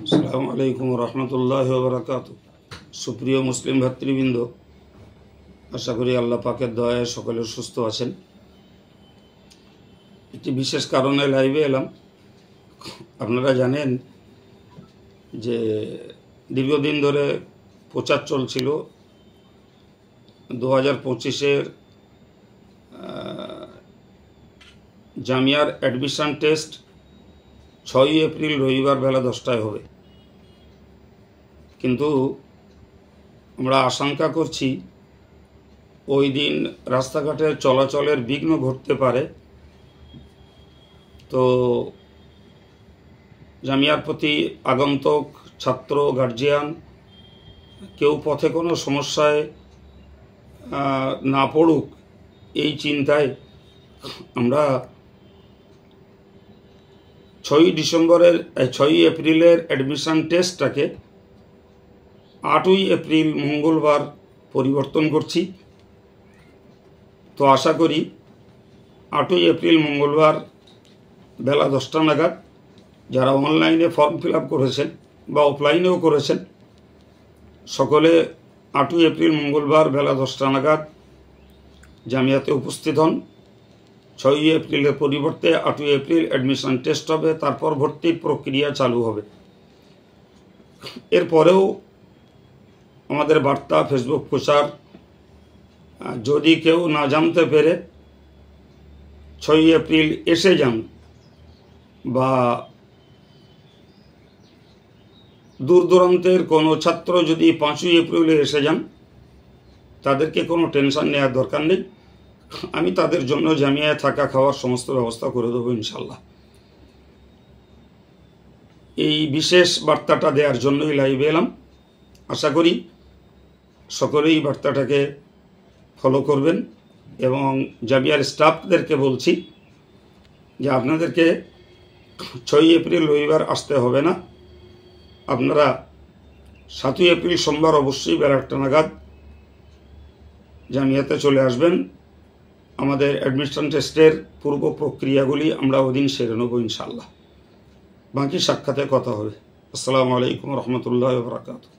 আসসালামু আলাইকুম রহমতুল্লাহি ওয়া বারাকাতুহু। সুপ্রিয় মুসলিম ভাতৃবৃন্দ, আশা করি আল্লাহ পাকের দয়ায় সকলে সুস্থ আছেন। একটি বিশেষ কারণে লাইভে এলাম। আপনারা জানেন যে দীর্ঘদিন ধরে প্রচার চলছিল 2025-এর জামিয়ার অ্যাডমিশন টেস্ট 6ই এপ্রিল রবিবার বেলা 10টায় হবে, কিন্তু আমরা আশঙ্কা করছি ওই দিন রাস্তাঘাটে চলাচলের বিঘ্ন ঘটতে পারে। তো জামিয়ার প্রতি আগন্তুক ছাত্র, গার্জিয়ান কেউ পথে কোনো সমস্যায় না পড়ুক, এই চিন্তায় আমরা 6ই এপ্রিলের অ্যাডমিশন টেস্টটাকে 8ই এপ্রিল মঙ্গলবার পরিবর্তন করছি। তো আশা করি 8ই এপ্রিল মঙ্গলবার বেলা 10টা নাগাদ যারা অনলাইনে ফর্ম ফিল আপ করেছেন বা অফলাইনেও করেছেন, সকলে 8ই এপ্রিল মঙ্গলবার বেলা 10টা নাগাদ জামিয়াতে উপস্থিত হন। 6ই এপ্রিলের পরিবর্তে 8ই এপ্রিল অ্যাডমিশন টেস্ট হবে, তারপর ভর্তির প্রক্রিয়া চালু হবে। এরপরেও আমাদের বার্তা, ফেসবুক প্রচার, যদি কেউ না জানতে পেরে 6ই এপ্রিল এসে যান বা দূর দূরান্তের কোনো ছাত্র যদি 5ই এপ্রিলে এসে যান, তাদেরকে কোনো টেনশন নেওয়ার দরকার নেই। আমি তাদের জন্য জামিয়ায় থাকা খাওয়ার সমস্ত ব্যবস্থা করে দেবো ইনশাল্লাহ। এই বিশেষ বার্তাটা দেওয়ার জন্যই লাইভে এলাম। আশা করি সকলেই বার্তাটাকে ফলো করবেন এবং জামিয়ার স্টাফদেরকে বলছি যে আপনাদেরকে 6ই এপ্রিল রবিবার আসতে হবে না, আপনারা 7ই এপ্রিল সোমবার অবশ্যই বেলা 8টা নাগাদ জামিয়াতে চলে আসবেন। আমাদের অ্যাডমিশন টেস্টের পূর্ব প্রক্রিয়াগুলি আমরা ওদিন সেরে নেব ইনশাল্লাহ। বাকি সাক্ষাতে কথা হবে। আসসালামু আলাইকুম রহমতুল্লাহি ওয়া বারাকাতুহু।